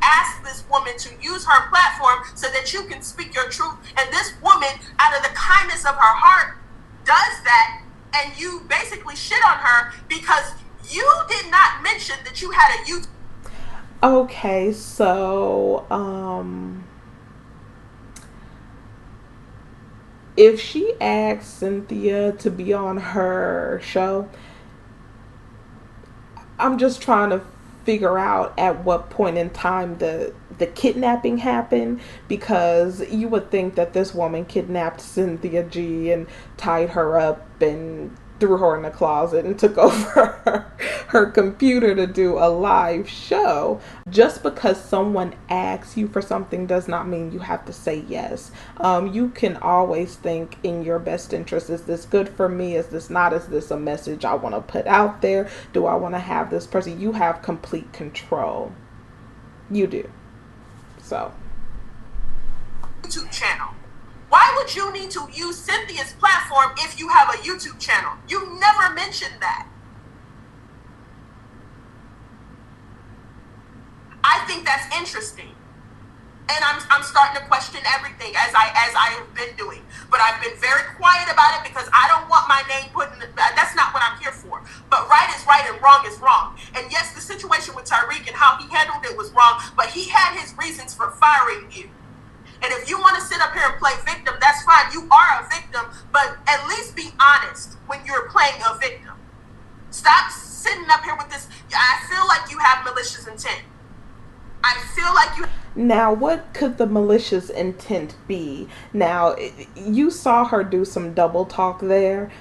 ask this woman to use her platform so that you can speak your truth. And this woman, out of the kindness of her heart, does that, and you basically shit on her because you did not mention that you had a YouTube. Okay, so if she asked Cynthia to be on her show, I'm just trying to figure out at what point in time the kidnapping happened, because you would think that this woman kidnapped Cynthia G and tied her up and threw her in the closet and took over her computer to do a live show. Just because someone asks you for something does not mean you have to say yes. You can always think in your best interest, is this good for me? Is this not? Is this a message I want to put out there? Do I want to have this person? You have complete control. You do. So. YouTube channel. Why would you need to use Cynthia's platform if you have a YouTube channel? You never mentioned that. I think that's interesting. And I'm starting to question everything as I have been doing. But I've been very quiet about it because I don't want my name put in that's not what I'm here for. But right is right and wrong is wrong. And yes, the situation with Tariq and how he handled it was wrong, but he had his reasons for firing you. And if you want to sit up here and play victim, that's fine. You are a victim, but at least be honest when you're playing a victim. Stop sitting up here with this. I feel like you have malicious intent. I feel like you. Now, what could the malicious intent be? Now, you saw her do some double talk there.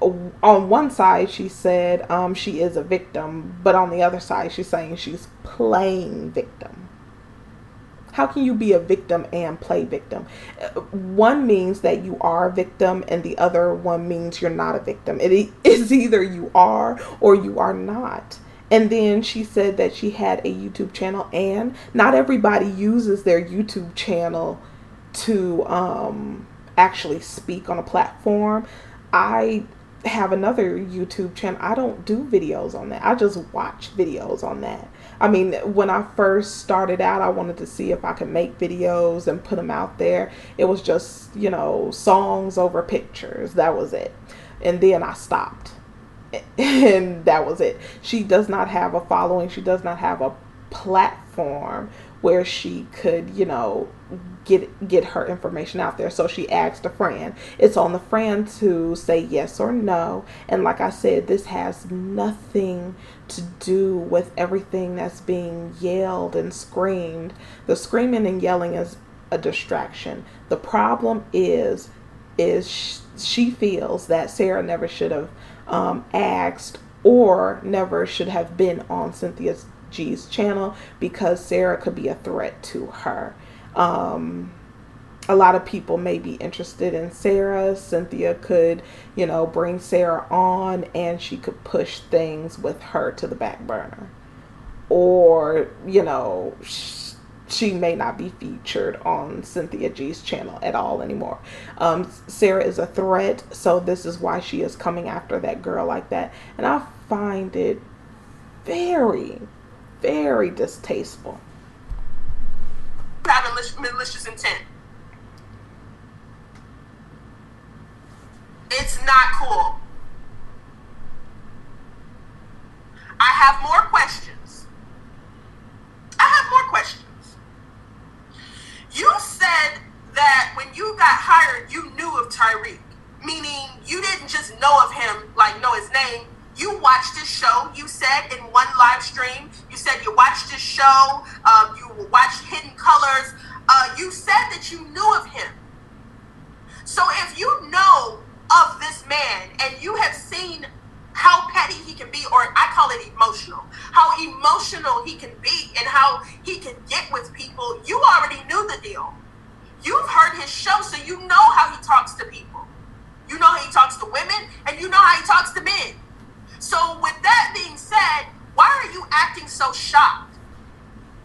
On one side, she said she is a victim, but on the other side, she's saying she's playing victim. How can you be a victim and play victim? One means that you are a victim, and the other one means you're not a victim. It is either you are or you are not. And then she said that she had a YouTube channel, and not everybody uses their YouTube channel to actually speak on a platform. I have another YouTube channel. I don't do videos on that. I just watch videos on that. I mean, when I first started out, I wanted to see if I could make videos and put them out there. It was just, songs over pictures. That was it. And then I stopped. And that was it. She does not have a following. She does not have a platform where she could, get her information out there. So she asked a friend. It's on the friend to say yes or no. And like I said, this has nothing to do with everything that's being yelled and screamed. The screaming and yelling is a distraction. The problem is she feels that Sara never should have asked or never should have been on Cynthia G's channel because Sara could be a threat to her. A lot of people may be interested in Sara. Cynthia could, bring Sara on and she could push things with her to the back burner. Or, she may not be featured on Cynthia G's channel at all anymore. Sara is a threat, so this is why she is coming after that girl like that. And I find it very, very distasteful. Have malicious intent. It's not cool. I have more questions. You said that when you got hired, you knew of Tariq, meaning you didn't just know of him, like know his name. You watched his show. You said in one live stream, you said you watched his show. You watched Hidden Colors. You said that you knew of him. So if you know of this man and you have seen how petty he can be, or I call it emotional, how emotional he can be and how he can get with people, you already knew the deal. You've heard his show, so you know how he talks to people. You know how he talks to women, and you know how he talks to men. So with that being said, why are you acting so shocked?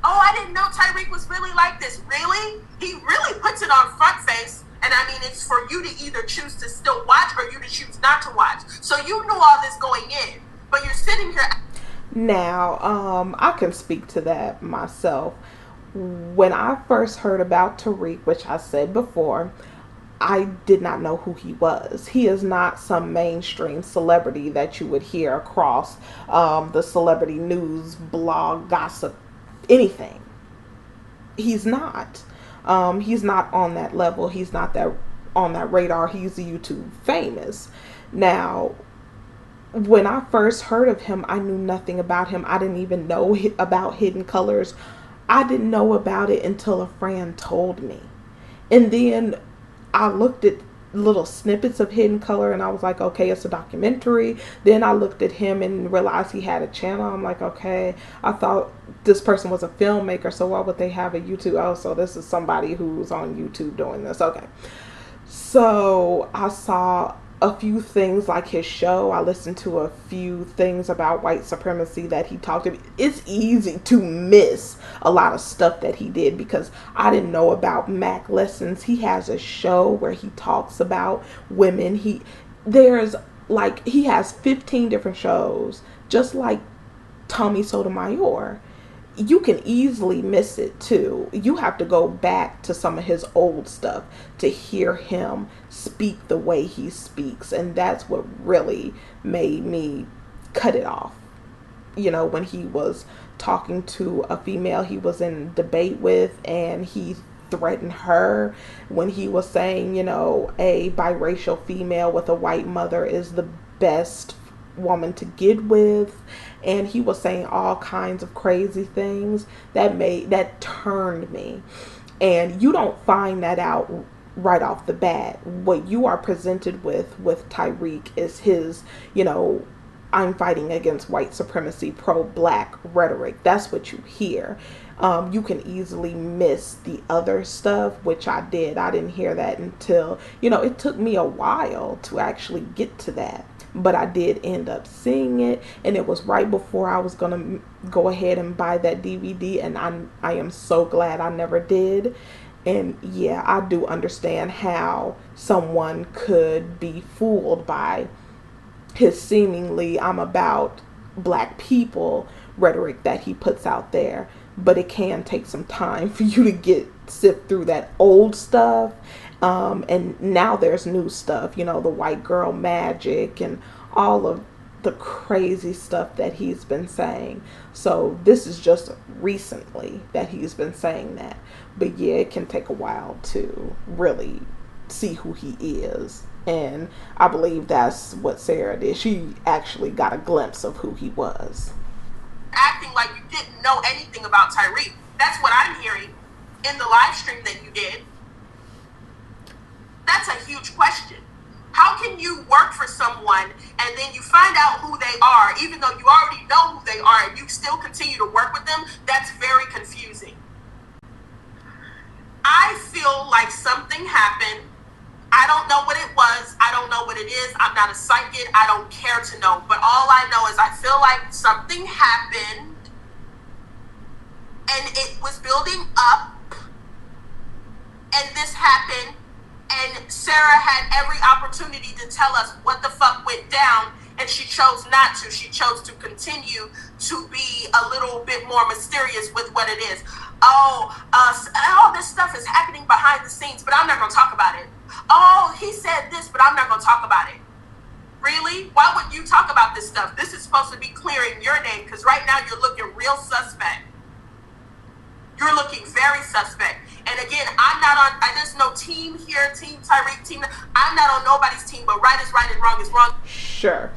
Oh, I didn't know Tariq was really like this. Really? He really puts it on front face. And I mean, it's for you to either choose to still watch or you to choose not to watch. So you knew all this going in, but you're sitting here. Now, I can speak to that myself. When I first heard about Tariq, which I said before, I did not know who he was. He is not some mainstream celebrity that you would hear across the celebrity news, blog, gossip, anything. He's not. He's not on that level. He's not that on that radar. He's YouTube famous. Now, when I first heard of him, I knew nothing about him. I didn't even know about Hidden Colors. I didn't know about it until a friend told me. And then I looked at little snippets of Hidden Color and I was like, okay, it's a documentary. Then I looked at him and realized he had a channel. I'm like, okay, I thought this person was a filmmaker, so why would they have a YouTube? Oh, so this is somebody who's on YouTube doing this. Okay. So I saw a few things like his show. I listened to a few things about white supremacy that he talked about. It's easy to miss a lot of stuff that he did because I didn't know about Mac Lessons. He has a show where he talks about women. There's like he has 15 different shows, just like Tommy Sotomayor. You can easily miss it too. You have to go back to some of his old stuff to hear him speak the way he speaks. And that's what really made me cut it off. You know, when he was talking to a female he was in debate with and he threatened her, when he was saying, you know, a biracial female with a white mother is the best woman to get with, and he was saying all kinds of crazy things that turned me. And you don't find that out right off the bat. What you are presented with Tariq is his, you know, I'm fighting against white supremacy, pro-black rhetoric. That's what you hear. You can easily miss the other stuff, which I did. I didn't hear that until, you know, it took me a while to actually get to that. But I did end up seeing it, and it was right before I was going to go ahead and buy that DVD, and I am so glad I never did. And yeah, I do understand how someone could be fooled by his seemingly I'm about black people rhetoric that he puts out there. But it can take some time for you to sift through that old stuff. And now there's new stuff, you know, the white girl magic and all of the crazy stuff that he's been saying. So this is just recently that he's been saying that. But yeah, it can take a while to really see who he is. And I believe that's what Sarah did. She actually got a glimpse of who he was. Acting like you didn't know anything about Tariq. That's what I'm hearing in the live stream that you did. That's a huge question. How can you work for someone and then you find out who they are, even though you already know who they are, and you still continue to work with them? That's very confusing. I feel like something happened. I don't know what it was. I don't know what it is. I'm not a psychic. I don't care to know. But all I know is I feel like something happened and it was building up and this happened, and Sarah had every opportunity to tell us what the fuck went down, and she chose not to. She chose to continue to be a little bit more mysterious with what it is. All this stuff is happening behind the scenes, but I'm not going to talk about it. Oh, he said this, but I'm not going to talk about it. Really? Why would you talk about this stuff? This is supposed to be clearing your name, because right now you're looking real suspect. You're looking very suspect. And again, there's no team here, team Tariq, team. I'm not on nobody's team, but right is right and wrong is wrong. Sure.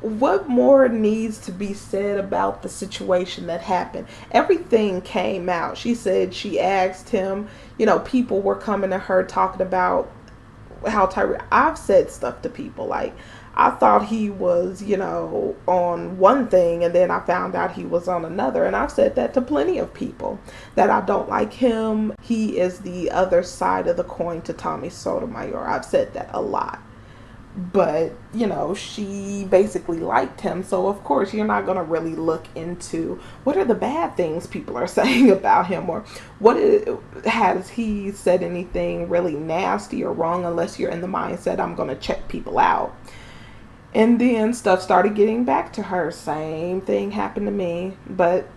What more needs to be said about the situation that happened? Everything came out. She said she asked him, you know, people were coming to her talking about how Tariq. I've said stuff to people like, I thought he was, you know, on one thing and then I found out he was on another. And I've said that to plenty of people, that I don't like him. He is the other side of the coin to Tommy Sotomayor. I've said that a lot. But, you know, she basically liked him. So, of course, you're not going to really look into what are the bad things people are saying about him, or has he said anything really nasty or wrong, unless you're in the mindset, I'm going to check people out. And then stuff started getting back to her. Same thing happened to me. But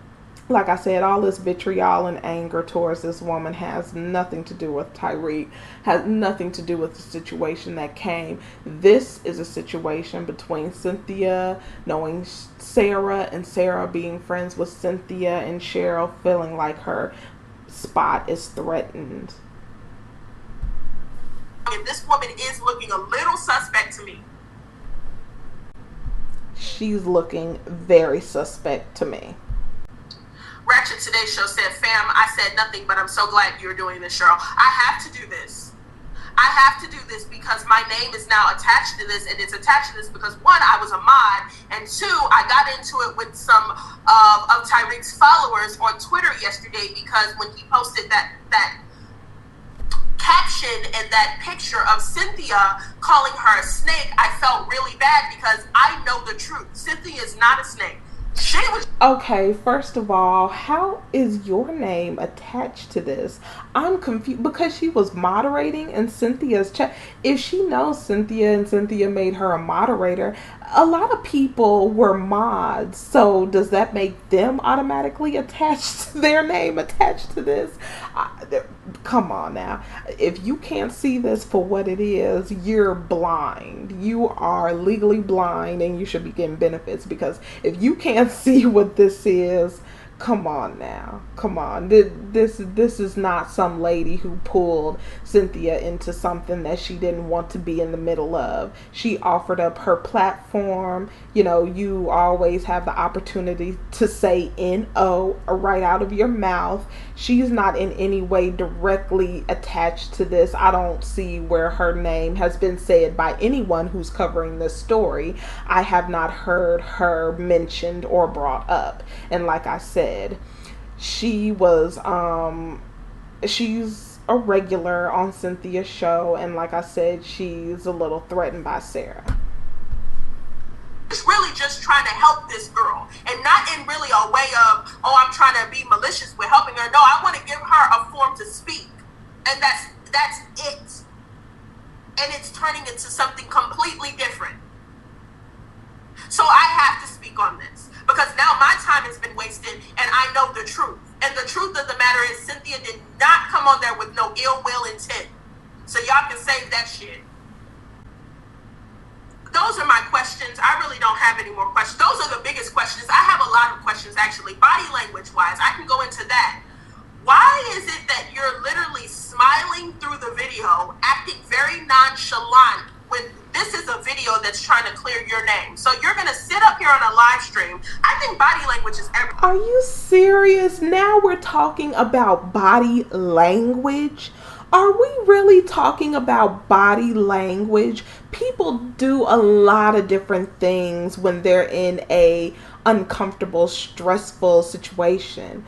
like I said, all this vitriol and anger towards this woman has nothing to do with Tariq, has nothing to do with the situation that came. This is a situation between Cynthia knowing Sara and Sara being friends with Cynthia and Cheryl feeling like her spot is threatened. And this woman is looking a little suspect to me. She's looking very suspect to me. Ratchet Today Show said, fam, I said nothing, but I'm so glad you're doing this, Cheryl. I have to do this. I have to do this because my name is now attached to this, and it's attached to this because, one, I was a mod, and two, I got into it with some of Tariq's followers on Twitter yesterday because when he posted that caption and that picture of Cynthia calling her a snake, I felt really bad because I know the truth. Cynthia is not a snake. She was. Okay, first of all, how is your name attached to this? I'm confused because she was moderating in Cynthia's chat. If she knows Cynthia and Cynthia made her a moderator, a lot of people were mods. So does that make them automatically attached, their name attached to this? Come on now. If you can't see this for what it is, you're blind. You are legally blind and you should be getting benefits because if you can't see what this is, come on now. Come on. This is not some lady who pulled Cynthia into something that she didn't want to be in the middle of. She offered up her platform. You know, you always have the opportunity to say N-O right out of your mouth. She's not in any way directly attached to this. I don't see where her name has been said by anyone who's covering this story. I have not heard her mentioned or brought up. And like I said, she's a regular on Cynthia's show, and like I said, she's a little threatened by Sara. Is really just trying to help this girl, and not in really a way of, oh, I'm trying to be malicious with helping her. No, I want to give her a form to speak, and that's it. And it's turning into something completely different. So I have to speak on this because now my time has been wasted, and I know the truth. And the truth of the matter is, Cynthia did not come on there with no ill will intent. So y'all can save that shit. Those are my questions. I really don't have any more questions. Those are the biggest questions. I have a lot of questions, actually, body language wise. I can go into that. Why is it that you're literally smiling through the video, acting very nonchalant when this is a video that's trying to clear your name? So you're going to sit up here on a live stream. I think body language is everything. Are you serious? Now we're talking about body language? Are we really talking about body language? People do a lot of different things when they're in a uncomfortable, stressful situation.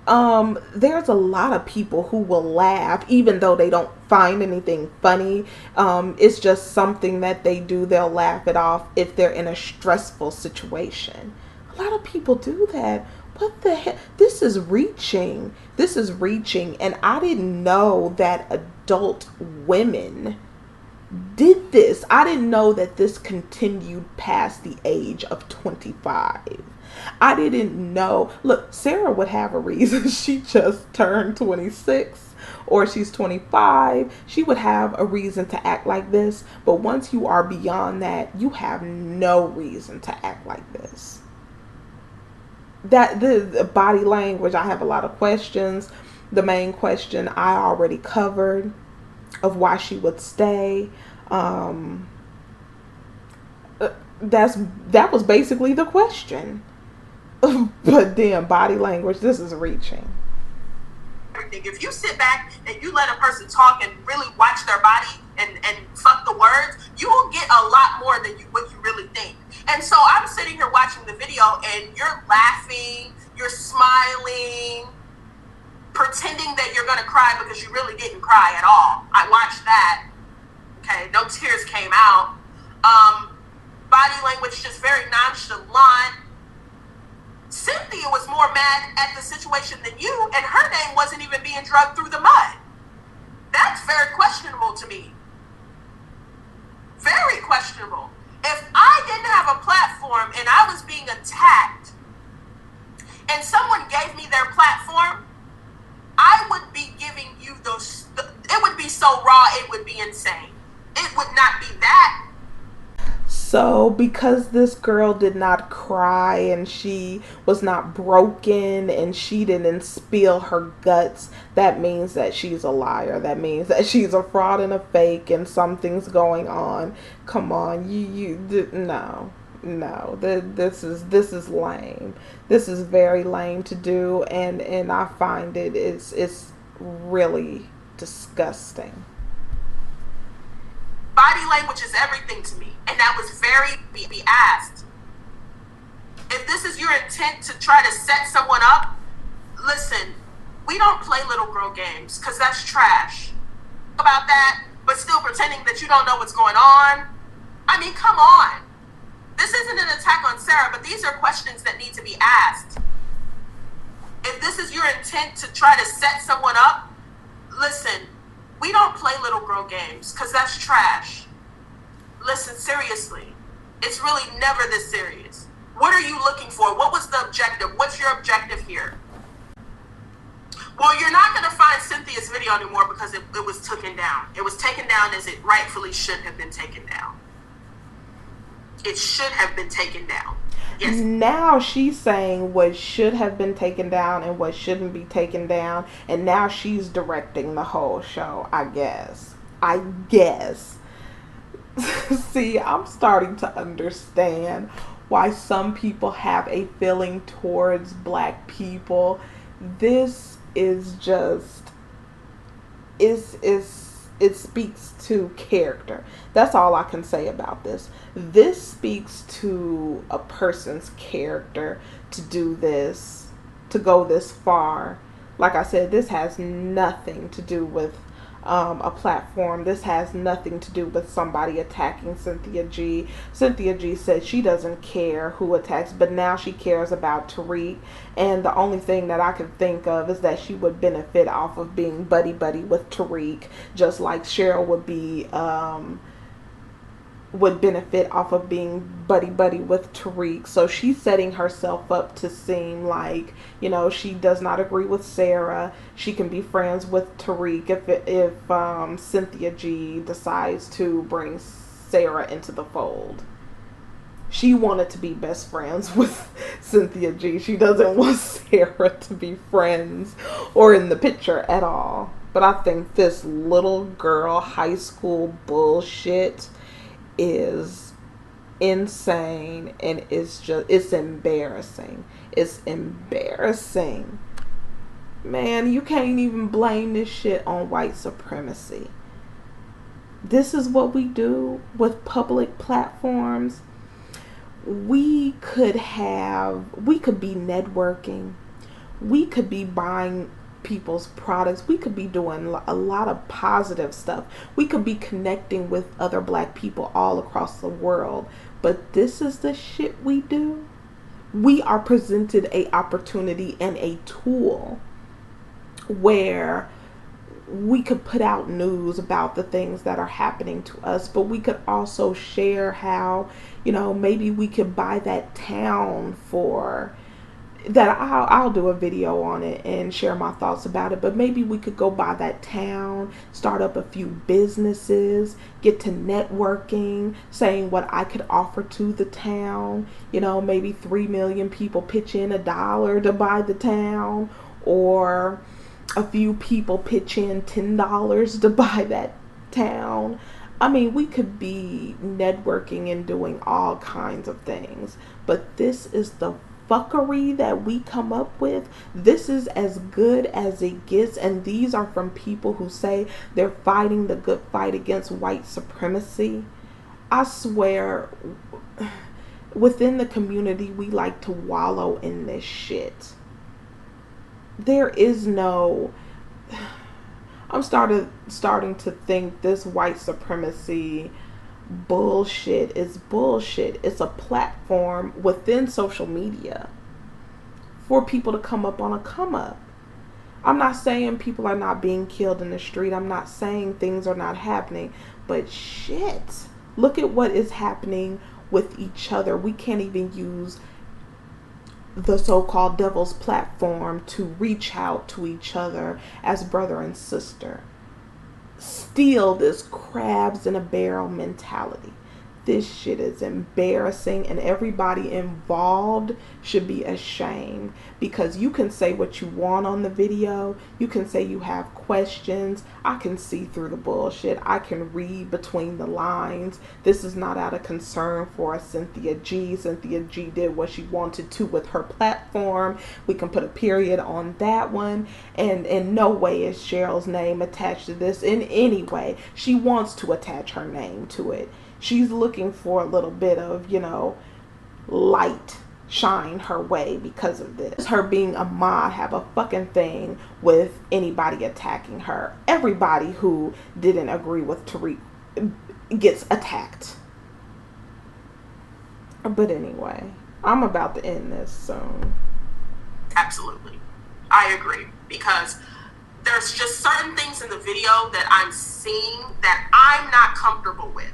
There's a lot of people who will laugh even though they don't find anything funny. It's just something that they do. They'll laugh it off if they're in a stressful situation. A lot of people do that. What the heck? This is reaching. This is reaching. And I didn't know that adult women did this. I didn't know that this continued past the age of 25. I didn't know. Look, Sara would have a reason. She just turned 26 or she's 25. She would have a reason to act like this. But once you are beyond that, you have no reason to act like this. That the body language, I have a lot of questions. The main question I already covered of why she would stay. That was basically the question. But then body language, this is reaching. If you sit back and you let a person talk and really watch their body and fuck the words, you will get a lot more than what you really think. And so I'm sitting here watching the video and you're laughing, you're smiling, pretending that you're going to cry because you really didn't cry at all. I watched that. Okay, no tears came out. Body language just very nonchalant. Cynthia was more mad at the situation than you, and her name wasn't even being dragged through the mud. That's very questionable to me. Very questionable. If I be insane. It would not be that. So, because this girl did not cry and she was not broken and she didn't spill her guts, that means that she's a liar. That means that she's a fraud and a fake and something's going on. Come on, no. No, this is lame. This is very lame to do, and I find it's really disgusting. Body language is everything to me, and that was very be asked. If this is your intent to try to set someone up, listen, we don't play little girl games because that's trash. About that, but still pretending that you don't know what's going on. I mean, come on. This isn't an attack on Sarah, but these are questions that need to be asked. If this is your intent to try to set someone up, listen, we don't play little girl games because that's trash. Listen, seriously, it's really never this serious. What are you looking for? What was the objective? What's your objective here? Well, you're not going to find Cynthia's video anymore because it was taken down. It was taken down as it rightfully should have been taken down. It should have been taken down. Yes. Now she's saying what should have been taken down and what shouldn't be taken down, and now she's directing the whole show, I guess. See, I'm starting to understand why some people have a feeling towards black people. This is just it speaks to character. That's all I can say about this. This speaks to a person's character to do this, to go this far. Like I said, this has nothing to do with a platform. This has nothing to do with somebody attacking Cynthia G. Cynthia G said she doesn't care who attacks, but now she cares about Tariq. And the only thing that I can think of is that she would benefit off of being buddy-buddy with Tariq, just like Cheryl would benefit off of being buddy-buddy with Tariq. So she's setting herself up to seem like, she does not agree with Sarah. She can be friends with Tariq if Cynthia G decides to bring Sarah into the fold. She wanted to be best friends with Cynthia G. She doesn't want Sarah to be friends or in the picture at all. But I think this little girl high school bullshit is insane, and it's embarrassing. It's embarrassing. Man, you can't even blame this shit on white supremacy. This is what we do with public platforms. We could be networking. We could be buying people's products. We could be doing a lot of positive stuff. We could be connecting with other black people all across the world. But this is the shit we do. We are presented a opportunity and a tool where we could put out news about the things that are happening to us, but we could also share how, maybe we could buy that town for that. I'll do a video on it and share my thoughts about it, but maybe we could go buy that town, start up a few businesses, get to networking, saying what I could offer to the town. Maybe 3 million people pitch in $1 to buy the town, or a few people pitch in $10 to buy that town. I mean, we could be networking and doing all kinds of things, but this is the fuckery that we come up with. This is as good as it gets, and these are from people who say they're fighting the good fight against white supremacy. I swear, within the community, we like to wallow in this shit. There is no... I'm starting to think this white supremacy bullshit is bullshit. It's a platform within social media for people to come up on a come up. I'm not saying people are not being killed in the street. I'm not saying things are not happening, but shit, look at what is happening with each other. We can't even use the so-called devil's platform to reach out to each other as brother and sister. still this crabs in a barrel mentality. This shit is embarrassing, and everybody involved should be ashamed, because you can say what you want on the video. You can say you have questions. I can see through the bullshit. I can read between the lines. This is not out of concern for a Cynthia G. Cynthia G did what she wanted to with her platform. We can put a period on that one. And in no way is Cheryl's name attached to this in any way. She wants to attach her name to it. She's looking for a little bit of, light shine her way because of this. Her being a mod have a fucking thing with anybody attacking her. Everybody who didn't agree with Tariq gets attacked. But anyway, I'm about to end this soon. Absolutely. I agree. Because there's just certain things in the video that I'm seeing that I'm not comfortable with.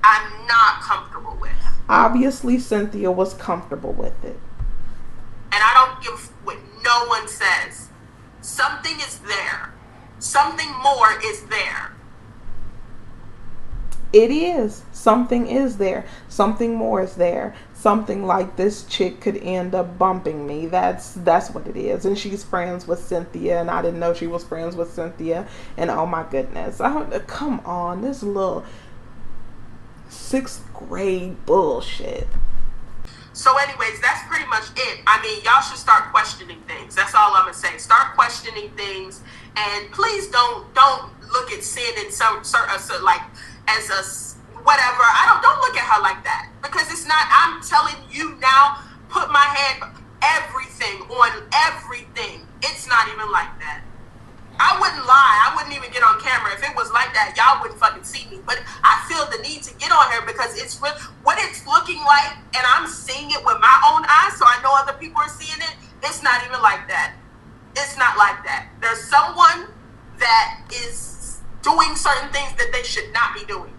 I'm not comfortable with. Obviously, Cynthia was comfortable with it. And I don't give what no one says. Something is there. Something more is there. It is. Something is there. Something more is there. Something like this chick could end up bumping me. That's what it is. And she's friends with Cynthia, and I didn't know she was friends with Cynthia. And oh my goodness. Come on. This little 6th grade bullshit. So anyways, that's pretty much it. I mean, y'all should start questioning things. That's all I'm gonna say. Start questioning things, and please don't look at sin in some like as a whatever. Don't look at her like that, because it's not. I'm telling you now, put my hand everything on everything. It's not even like that. I wouldn't lie. I wouldn't even get on camera. If it was like that, y'all wouldn't fucking see me. But I feel the need to get on here because it's real, what it's looking like, and I'm seeing it with my own eyes, so I know other people are seeing it. It's not even like that. It's not like that. There's someone that is doing certain things that they should not be doing.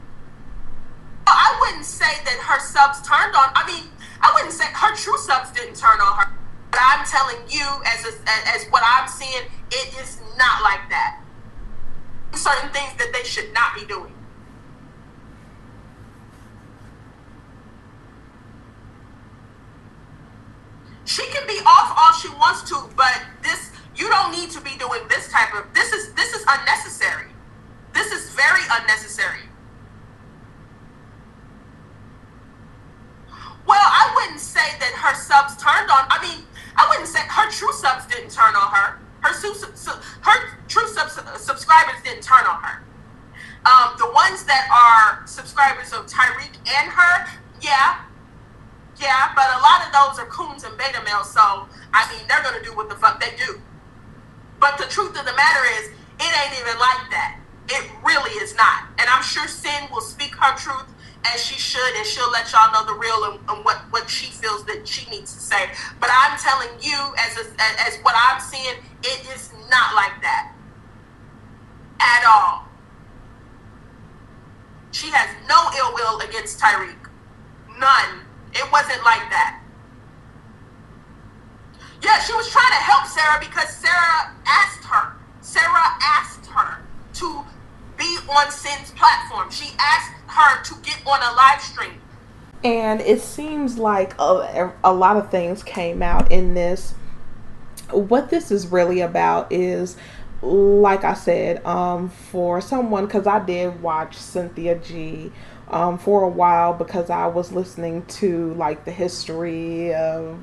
I wouldn't say that her subs turned on. I mean, I wouldn't say her true subs didn't turn on her. But I'm telling you, as what I'm seeing, it is not like that. Certain things that they should not be doing. She can be off all she wants to, but this, you don't need to be doing this type of, this is unnecessary. This is very unnecessary. Well, I wouldn't say that her subs turned on. I mean, I wouldn't say her true subs didn't turn on her. Her true subscribers didn't turn on her. The ones that are subscribers of Tariq and her, yeah, but a lot of those are coons and beta males, so, I mean, they're going to do what the fuck they do. But the truth of the matter is, it ain't even like that. It really is not. And I'm sure Sin will speak her truth as she should, and she'll let y'all know the real and what she feels that she needs to say. But I'm telling you, as what I'm seeing, it is not like that at all. She has no ill will against Tariq. None. It wasn't like that. Yeah, she was trying to help Sarah because Sarah asked her. Sarah asked her to be on Sin's platform. She asked her to get on a live stream. And it seems like a lot of things came out in this. What this is really about is, like I said, for someone, because I did watch Cynthia G for a while, because I was listening to like the history of,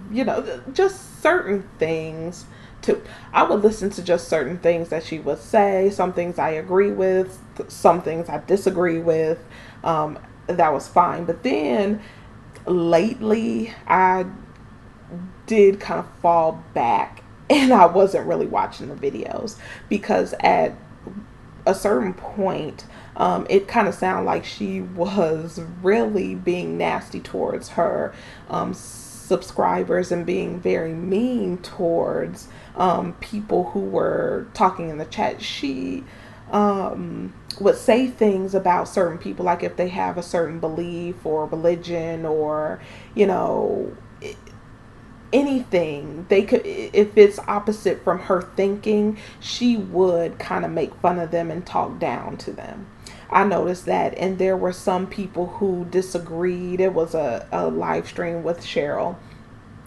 just certain things. I would listen to just certain things that she would say. Some things I agree with, some things I disagree with. That was fine. But then lately I did kind of fall back, and I wasn't really watching the videos, because at a certain point it kind of sounded like she was really being nasty towards her subscribers and being very mean towards people who were talking in the chat. She would say things about certain people, like if they have a certain belief or religion, or anything they could, if it's opposite from her thinking, she would kind of make fun of them and talk down to them. I noticed that, and there were some people who disagreed. It was a live stream with Cheryl,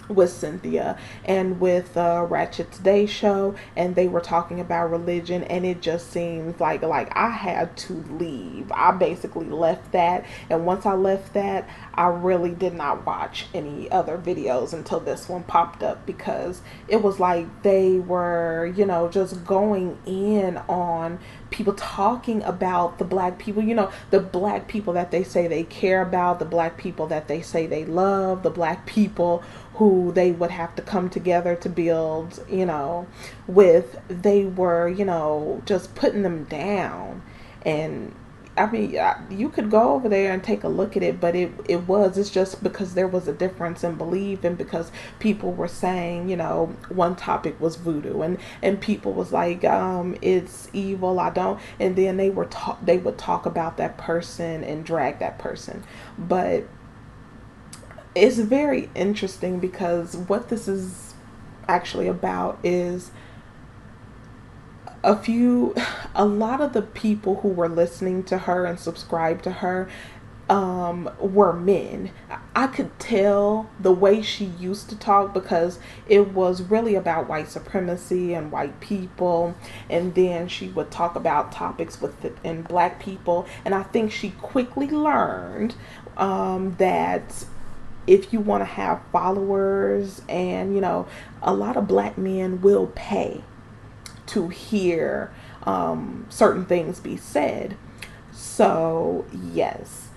with Cynthia, and with Ratchet Today show, and they were talking about religion, and it just seems like I had to leave. I basically left that, and once I left that, I really did not watch any other videos until this one popped up, because it was like they were, just going in on people, talking about the black people, the black people that they say they care about, the black people that they say they love, the black people who they would have to come together to build, with. They were, just putting them down. And I mean, you could go over there and take a look at it, but it's just because there was a difference in belief, and because people were saying, one topic was voodoo, and people was like, it's evil, I don't, and then they would talk about that person and drag that person. But it's very interesting, because what this is actually about is a lot of the people who were listening to her and subscribed to her were men. I could tell the way she used to talk, because it was really about white supremacy and white people, and then she would talk about topics within black people, and I think she quickly learned that if you want to have followers, and a lot of black men will pay to hear certain things be said. So yes,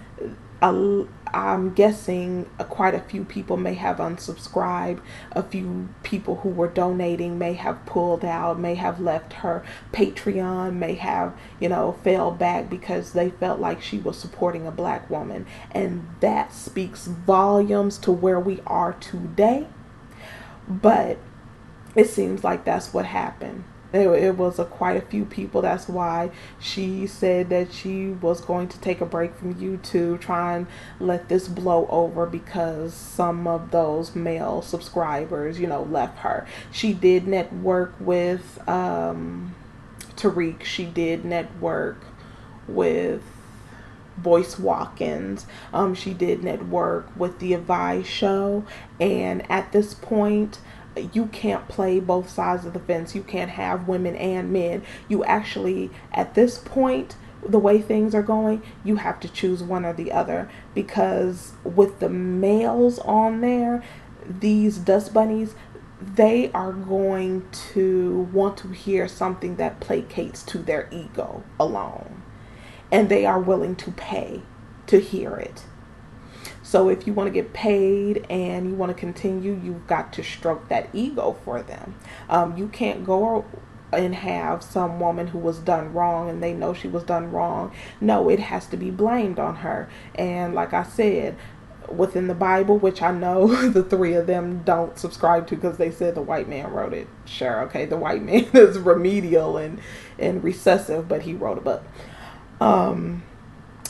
I'm guessing quite a few people may have unsubscribed. A few people who were donating may have pulled out, may have left her Patreon, may have, fell back, because they felt like she was supporting a black woman. And that speaks volumes to where we are today. But it seems like that's what happened. It was quite a few people. That's why she said that she was going to take a break from YouTube, try and let this blow over, because some of those male subscribers, left her. She did network with Tariq. She did network with Boyce Watkins. She did network with the Advice Show. And at this point, you can't play both sides of the fence. You can't have women and men. You actually, at this point, the way things are going, you have to choose one or the other. Because with the males on there, these dust bunnies, they are going to want to hear something that placates to their ego alone. And they are willing to pay to hear it. So if you want to get paid and you want to continue, you've got to stroke that ego for them. You can't go and have some woman who was done wrong and they know she was done wrong. No, it has to be blamed on her. And like I said, within the Bible, which I know the three of them don't subscribe to, because they said the white man wrote it. Sure, okay, the white man is remedial and recessive, but he wrote a book.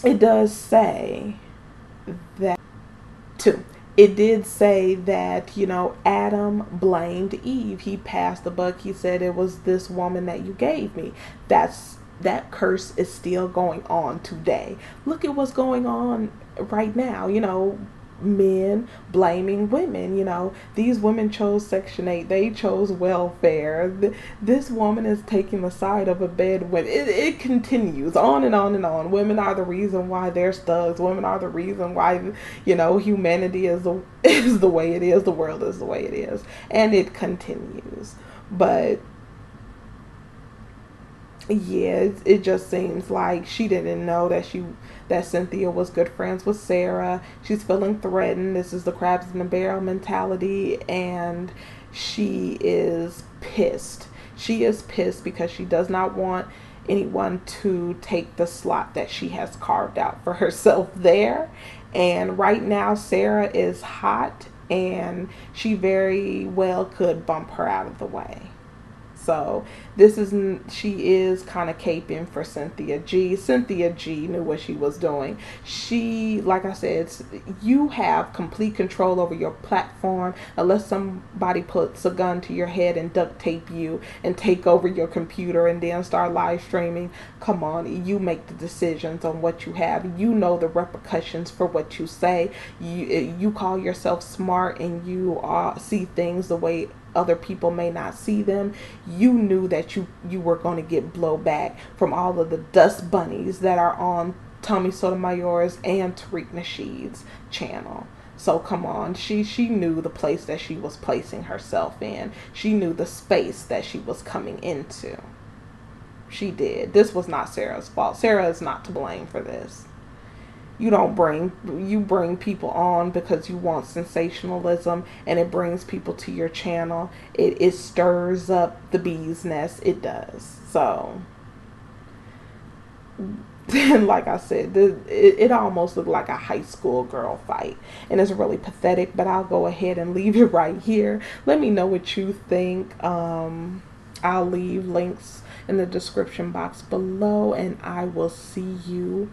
It does say that too. It did say that, Adam blamed Eve. He passed the buck. He said, it was this woman that you gave me. That curse is still going on today. Look at what's going on right now. Men blaming women. These women chose Section 8. They chose welfare. This woman is taking the side of a bed. It continues on and on and on. Women are the reason why there's thugs. Women are the reason why, humanity is the way it is. The world is the way it is. And it continues. But yeah, it just seems like she didn't know that Cynthia was good friends with Sara. She's feeling threatened. This is the crabs in the barrel mentality, and she is pissed. She is pissed because she does not want anyone to take the slot that she has carved out for herself there. And right now, Sara is hot, and she very well could bump her out of the way. So this is she is kind of caping for Cynthia G. Cynthia G knew what she was doing. She, like I said, you have complete control over your platform unless somebody puts a gun to your head and duct tape you and take over your computer and then start live streaming. Come on, you make the decisions on what you have. You know the repercussions for what you say. You call yourself smart and you see things the way other people may not see them. You knew that you were going to get blowback from all of the dust bunnies that are on Tommy Sotomayor's and Tariq Nasheed's channel. So come on, she knew the place that she was placing herself in. She knew the space that she was coming into. She did. This was not Sarah's fault. Sarah is not to blame for this. You bring people on because you want sensationalism, and it brings people to your channel. It stirs up the bee's nest. It does. So like I said, it almost looked like a high school girl fight, and it's really pathetic. But I'll go ahead and leave it right here. Let me know what you think. I'll leave links in the description box below, and I will see you